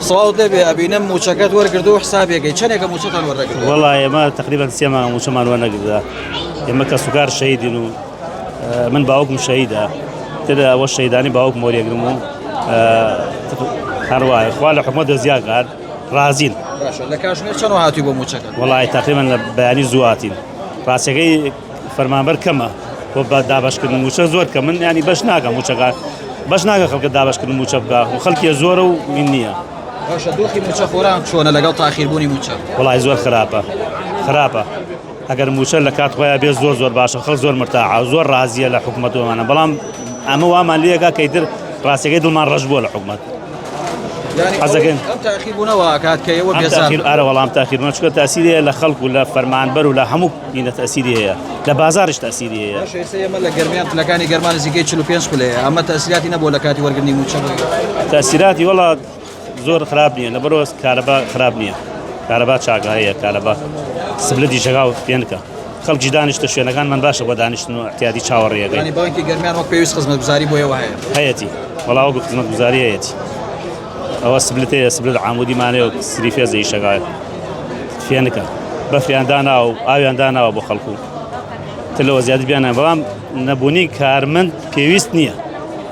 صوت لبي أبينم موشكات ورقدو حسابي جاي شنو كموشكات ورقدو والله ما تقريبا سيما موشمان وانا قد يما كسكر شهيد إنه من باوكم شهيدة تدا والشهيداني باوكم موري يقدموا هرواي إخوان الحكومة زياد قال رازين باش لكاش شنو هاتي بموشكات والله تقريبا بياني زواتين راسي فرمان بركمه وبعد دابش كن موشة زور كمان يعني باش ناقة موشة باش ناقة خلق دابش كن موشة بقى وخلق يزوره ومنية باش دوخي موشة خوران شو أنا لقيت تأخير بوني موشة والله زور خرابة اگر موشة لكات خويا بي زور باشا خلق زور مرتاحة وزور راضية لحكومته أنا بلام أما وأمان ليه كيدر راسي قيد ما رجبوا لحكومته يعني أم تأخير بونا وكات كي هو بيزار تأخير أنا والله أم تأخير ما شكل تأثيري لخلق ولا فرمان بر ولا همو هنا تأثيري هي لا بازارش تأثيري هي شيء سيء ملا جرميان تلاقاني جرمان زي كيتشلو بينش كله أما تأثيراتي نبوا لكاتي ورقني موشة تأثيراتي والله زور خرابني أنا بروس كهرباء خرابني كهرباء شاقة هي كهرباء سبلدي شغاو بينك خلق جدانش تشوي أنا كان من باشا ودانش إنه اعتيادي شاورية يعني بانكي جرميان وقت بيوس خدمة بزاري بويا وهاي هيتي والله وقت خدمة بزاري هيتي أو سبلت عمودي ماني وسريفيا زي شغال فينك بفريان دانا أو آيان دانا أو بخلقو تلو زيادة بيانا بلام نبوني كارمن بيوست نية